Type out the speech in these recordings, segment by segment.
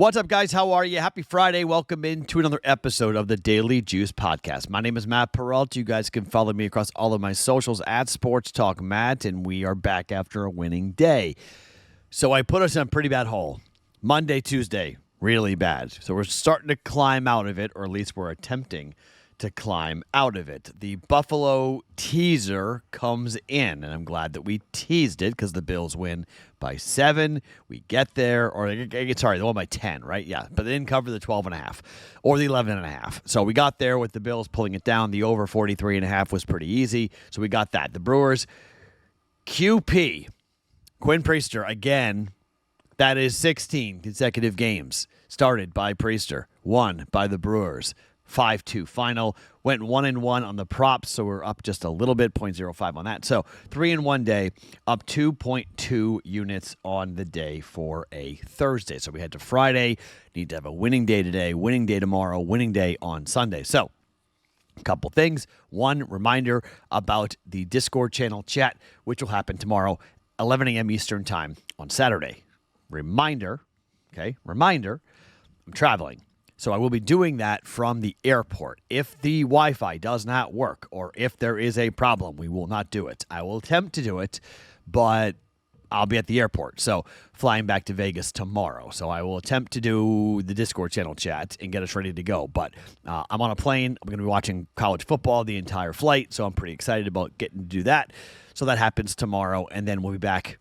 What's up, guys? How are you? Happy Friday. Welcome into another episode of the Daily Juice Podcast. My name is Matt Perrault. You guys can follow me across all of my socials at Sports Talk Matt, and we are back after a winning day. So I put us in a pretty bad hole. Monday, Tuesday, really bad. So we're starting to climb out of it, or at least we're attempting to climb out of it. The Buffalo teaser comes in, and I'm glad that we teased it because the Bills win by 7. We get there, or sorry, they won by 10, right? Yeah, but they didn't cover the 12.5 or the 11.5. So we got there with the Bills pulling it down. The over 43.5 was pretty easy, so we got that. The Brewers, QP, Quinn Priester, again, that is 16 consecutive games started by Priester, won by the Brewers. 5-2 final. Went 1-1 on the props, so we're up just a little bit, 0.05 on that. So 3-1 day, up 2.2 units on the day for a Thursday. So we head to Friday, need to have a winning day today, winning day tomorrow, winning day on Sunday. So a couple things. One, reminder about the Discord channel chat, which will happen tomorrow, 11 a.m. Eastern time on Saturday. Reminder, I'm traveling. So I will be doing that from the airport. If the Wi-Fi does not work or if there is a problem, we will not do it. I will attempt to do it, but I'll be at the airport. So flying back to Vegas tomorrow. So I will attempt to do the Discord channel chat and get us ready to go. But I'm on a plane. I'm going to be watching college football the entire flight. So I'm pretty excited about getting to do that. So that happens tomorrow. And then we'll be back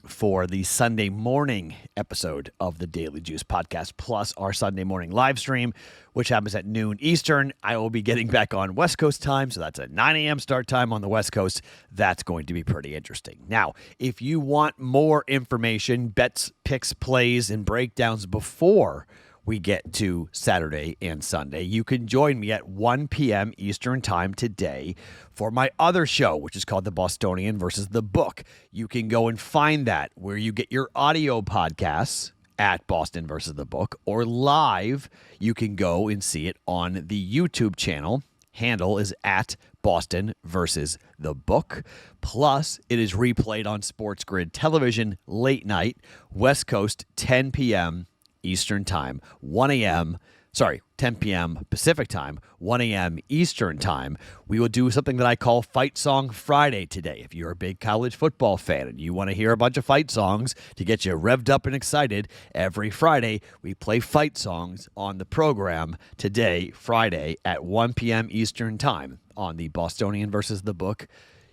for the Sunday morning episode of the Daily Juice Podcast, plus our Sunday morning live stream, which happens at noon Eastern. I will be getting back on West Coast time, so that's a 9 a.m. start time on the West Coast. That's going to be pretty interesting. Now, if you want more information, bets, picks, plays, and breakdowns before we get to Saturday and Sunday, you can join me at 1 p.m. Eastern time today for my other show, which is called The Bostonian versus the Book. You can go and find that where you get your audio podcasts at Boston versus the Book, or live, you can go and see it on the YouTube channel. Handle is at Boston versus the Book. Plus, it is replayed on Sports Grid Television late night, West Coast, 10 p.m. Eastern time, 10 p.m. Pacific time, 1 a.m. Eastern time. We will do something that I call Fight Song Friday today. If you're a big college football fan and you want to hear a bunch of fight songs to get you revved up and excited, every Friday we play fight songs on the program today, Friday, at 1 p.m. Eastern time on the Bostonian versus the Book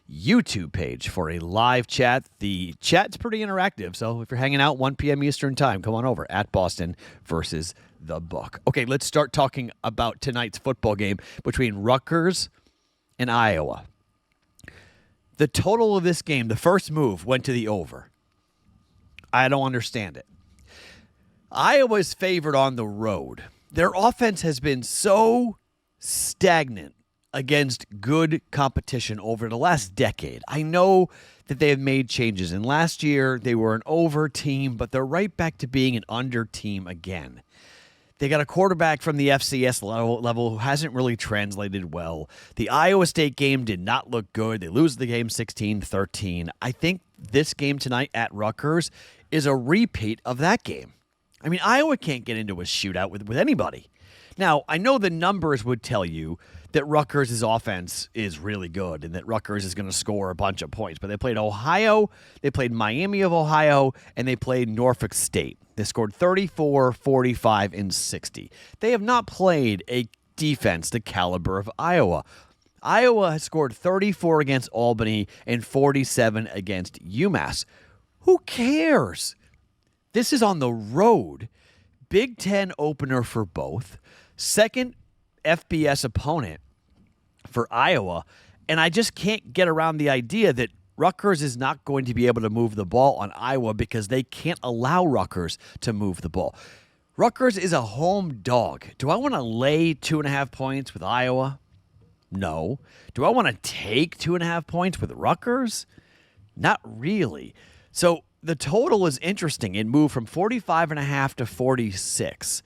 YouTube page for a live chat. The chat's pretty interactive, so if you're hanging out 1 p.m. Eastern time, come on over at Boston versus the Book. Okay, let's start talking about tonight's football game between Rutgers and Iowa. The total of this game, the first move, went to the over. I don't understand it. Iowa's favored on the road. Their offense has been so stagnant against good competition over the last decade. I know that they have made changes, and last year they were an over team, but they're right back to being an under team again. They got a quarterback from the FCS level who hasn't really translated well. The Iowa State game did not look good. They lose the game 16-13. I think this game tonight at Rutgers is a repeat of that game. I mean, Iowa can't get into a shootout with anybody. Now, I know the numbers would tell you that Rutgers' offense is really good and that Rutgers is going to score a bunch of points. But they played Ohio, they played Miami of Ohio, and they played Norfolk State. They scored 34, 45, and 60. They have not played a defense the caliber of Iowa. Iowa has scored 34 against Albany and 47 against UMass. Who cares? This is on the road. Big Ten opener for both. Second FBS opponent for Iowa, and I just can't get around the idea that Rutgers is not going to be able to move the ball on Iowa because they can't allow Rutgers to move the ball. Rutgers is a home dog. Do I want to lay 2.5 points with Iowa? No. Do I want to take 2.5 points with Rutgers? Not really. So the total is interesting. It moved from 45.5 to 46.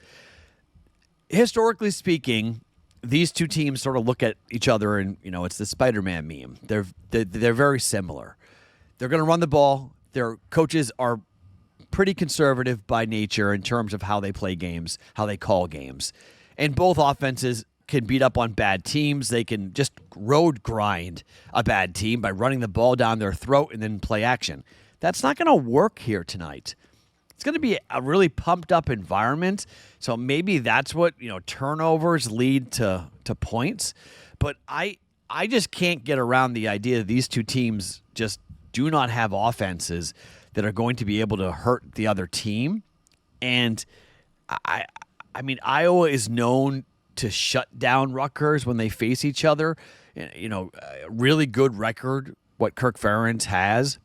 Historically speaking, these two teams sort of look at each other and, it's the Spider-Man meme. They're very similar. They're going to run the ball. Their coaches are pretty conservative by nature in terms of how they play games, how they call games. And both offenses can beat up on bad teams. They can just road grind a bad team by running the ball down their throat and then play action. That's not going to work here tonight. It's going to be a really pumped up environment. So maybe that's what, turnovers lead to points. But I just can't get around the idea that these two teams just do not have offenses that are going to be able to hurt the other team. And I mean, Iowa is known to shut down Rutgers when they face each other. A really good record, what Kirk Ferentz has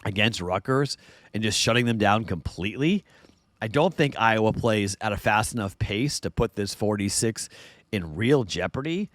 against Rutgers, and just shutting them down completely. I don't think Iowa plays at a fast enough pace to put this 46 in real jeopardy.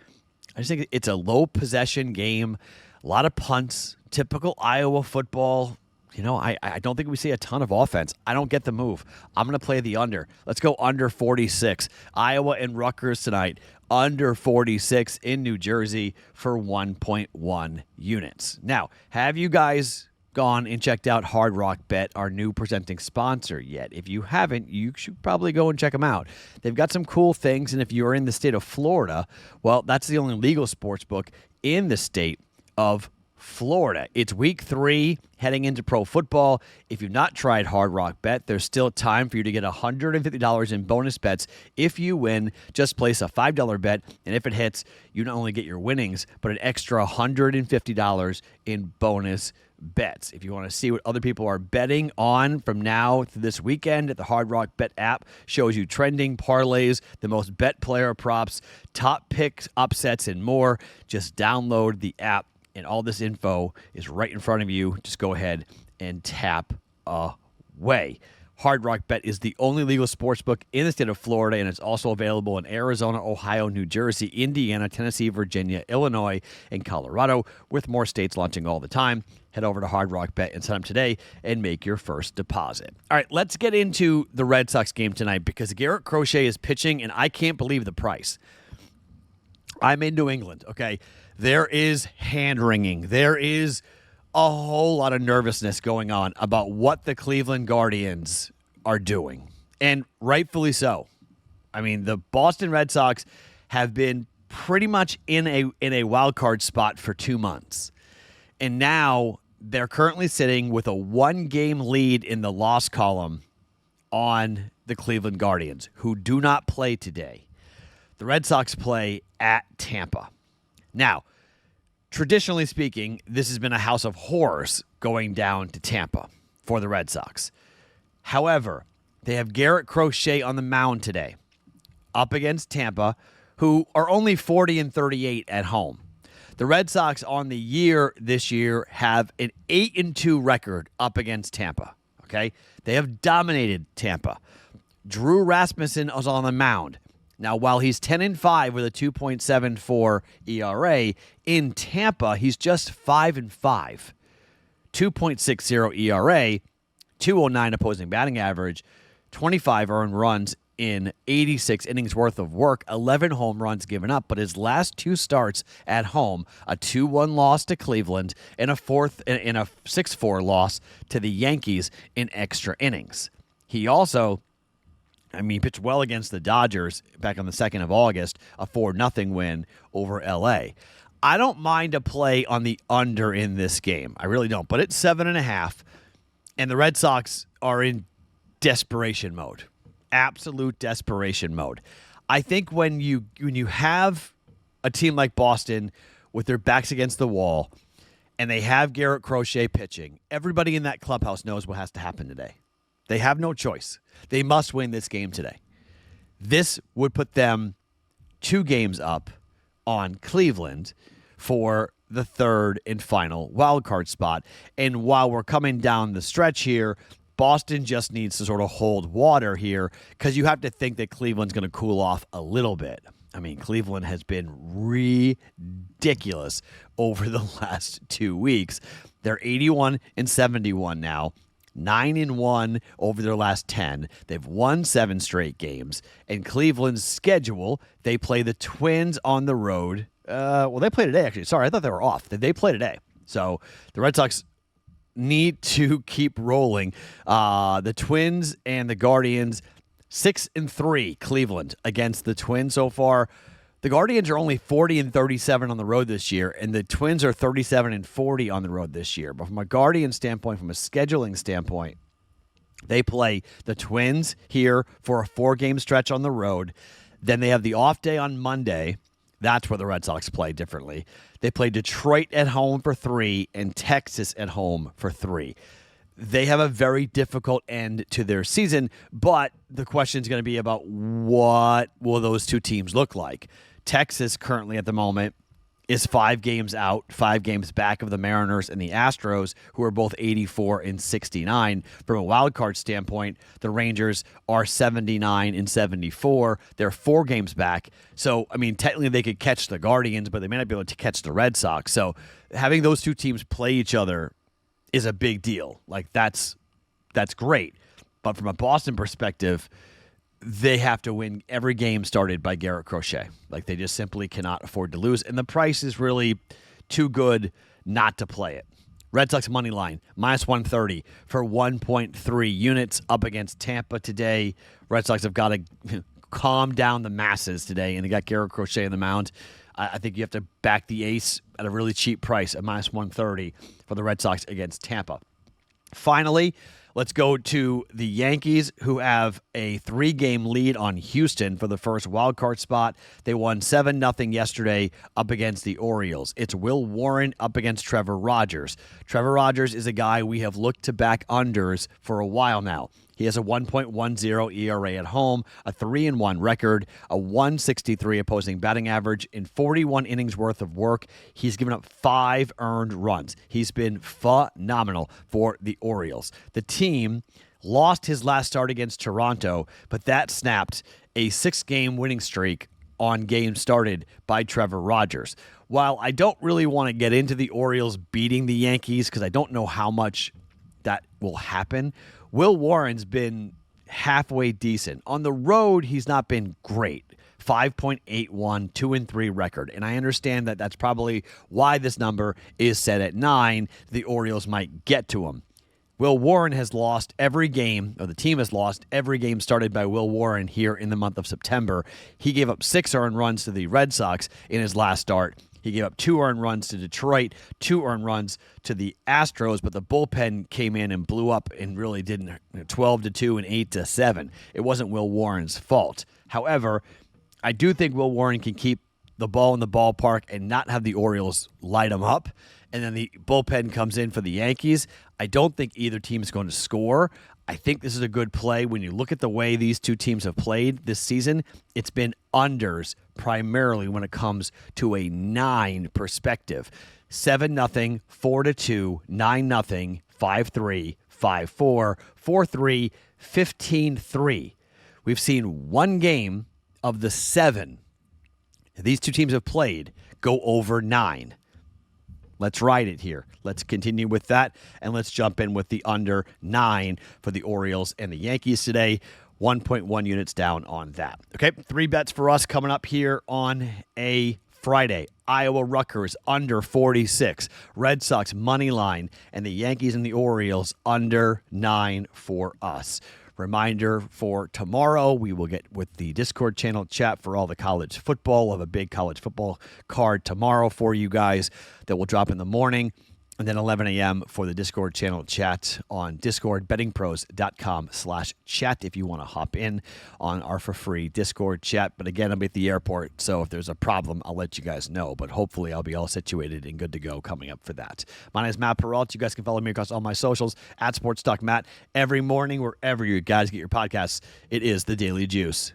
I just think it's a low possession game, a lot of punts, typical Iowa football. I don't think we see a ton of offense. I don't get the move. I'm going to play the under. Let's go under 46. Iowa and Rutgers tonight, under 46 in New Jersey for 1.1 units. Now, have you guys gone and checked out Hard Rock Bet, our new presenting sponsor, yet? If you haven't, you should probably go and check them out. They've got some cool things, and if you're in the state of Florida, well, that's the only legal sports book in the state of Florida. It's week 3 heading into pro football. If you've not tried Hard Rock Bet, there's still time for you to get $150 in bonus bets. If you win, just place a $5 bet, and if it hits, you not only get your winnings, but an extra $150 in bonus bets. If you want to see what other people are betting on from now to this weekend, the Hard Rock Bet app shows you trending parlays, the most bet player props, top picks, upsets, and more. Just download the app, and all this info is right in front of you. Just go ahead and tap away. Hard Rock Bet is the only legal sports book in the state of Florida, and it's also available in Arizona, Ohio, New Jersey, Indiana, Tennessee, Virginia, Illinois, and Colorado, with more states launching all the time. Head over to Hard Rock Bet and sign up today and make your first deposit. All right, let's get into the Red Sox game tonight, because Garrett Crochet is pitching, and I can't believe the price. I'm in New England, okay? There is hand-wringing. There is a whole lot of nervousness going on about what the Cleveland Guardians are doing, and rightfully so. I mean, the Boston Red Sox have been pretty much in a wild card spot for 2 months, and now they're currently sitting with a 1-game lead in the loss column on the Cleveland Guardians, who do not play today. The Red Sox play at Tampa. Now, traditionally speaking, this has been a house of horrors going down to Tampa for the Red Sox. However, they have Garrett Crochet on the mound today up against Tampa, who are only 40-38 at home. The Red Sox on the year this year have an 8-2 record up against Tampa. Okay? They have dominated Tampa. Drew Rasmussen is on the mound. Now, while he's 10-5 with a 2.74 ERA, in Tampa, he's just 5-5. 2.60 ERA, 209 opposing batting average, 25 earned runs in 86 innings worth of work, 11 home runs given up. But his last 2 starts at home, a 2-1 loss to Cleveland and a 6-4 loss to the Yankees in extra innings. He also, he pitched well against the Dodgers back on the 2nd of August, a 4-0 win over L.A. I don't mind a play on the under in this game. I really don't. But it's 7.5, and the Red Sox are in desperation mode, absolute desperation mode. I think when you have a team like Boston with their backs against the wall and they have Garrett Crochet pitching, everybody in that clubhouse knows what has to happen today. They have no choice. They must win this game today. This would put them 2 games up on Cleveland for the 3rd and final wildcard spot. And while we're coming down the stretch here, Boston just needs to sort of hold water here, because you have to think that Cleveland's going to cool off a little bit. Cleveland has been ridiculous over the last 2 weeks. They're 81-71 now. 9-1 over their last 10. They've won 7 straight games. And Cleveland's schedule, they play the Twins on the road. They play today, actually. Sorry, I thought they were off. They play today. So the Red Sox need to keep rolling. The Twins and the Guardians, 6-3 Cleveland against the Twins so far. The Guardians are only 40-37 on the road this year, and the Twins are 37-40 on the road this year. But from a Guardian standpoint, from a scheduling standpoint, they play the Twins here for a 4-game stretch on the road. Then they have the off day on Monday. That's where the Red Sox play differently. They play Detroit at home for 3 and Texas at home for 3. They have a very difficult end to their season, but the question is going to be about what will those two teams look like. Texas currently at the moment is 5 games out, 5 games back of the Mariners and the Astros, who are both 84-69. From a wild card standpoint, the Rangers are 79-74. They're 4 games back. So, I mean, technically they could catch the Guardians, but they may not be able to catch the Red Sox. So having those two teams play each other is a big deal. Like, that's great. But from a Boston perspective, they have to win every game started by Garrett Crochet. Like, they just simply cannot afford to lose. And the price is really too good not to play it. Red Sox money line, -130 for 1.3 units up against Tampa today. Red Sox have got to calm down the masses today, and they got Garrett Crochet on the mound. I think you have to back the ace at a really cheap price at -130 for the Red Sox against Tampa. Finally, let's go to the Yankees, who have a 3-game lead on Houston for the first wild card spot. They won 7-0 yesterday up against the Orioles. It's Will Warren up against Trevor Rogers. Trevor Rogers is a guy we have looked to back unders for a while now. He has a 1.10 ERA at home, a 3-1 record, a 163 opposing batting average. In 41 innings worth of work, he's given up 5 earned runs. He's been phenomenal for the Orioles. The team lost his last start against Toronto, but that snapped a 6-game winning streak on games started by Trevor Rogers. While I don't really want to get into the Orioles beating the Yankees because I don't know how much that will happen, Will Warren's been halfway decent. On the road, he's not been great. 5.81, 2-3 record. And I understand that that's probably why this number is set at 9. The Orioles might get to him. Will Warren has lost every game, or the team has lost every game started by Will Warren here in the month of September. He gave up 6 earned runs to the Red Sox in his last start. He gave up 2 earned runs to Detroit, 2 earned runs to the Astros, but the bullpen came in and blew up and really didn't. 12-2 and 8-7. It wasn't Will Warren's fault. However, I do think Will Warren can keep the ball in the ballpark and not have the Orioles light him up. And then the bullpen comes in for the Yankees. I don't think either team is going to score. I think this is a good play. When you look at the way these two teams have played this season, it's been unders primarily when it comes to a 9 perspective. 7-0, 4-2, 9-0, 5-3, 5-4, 4-3, 15-3. We've seen 1 game of the 7 these two teams have played go over 9. Let's ride it here. Let's continue with that, and let's jump in with the under 9 for the Orioles and the Yankees today. 1.1 units down on that. Okay, 3 bets for us coming up here on a Friday. Iowa Rutgers under 46. Red Sox money line, and the Yankees and the Orioles under 9 for us. Reminder for tomorrow, we will get with the Discord channel chat for all the college football. We'll have a big college football card tomorrow for you guys that will drop in the morning. And then 11 a.m. for the Discord channel chat on Discord, bettingpros.com/chat if you want to hop in on our for free Discord chat. But again, I'm at the airport, so if there's a problem, I'll let you guys know. But hopefully I'll be all situated and good to go coming up for that. My name is Matt Perrault. You guys can follow me across all my socials, @SportsTalkMatt. Every morning, wherever you guys get your podcasts, it is The Daily Juice.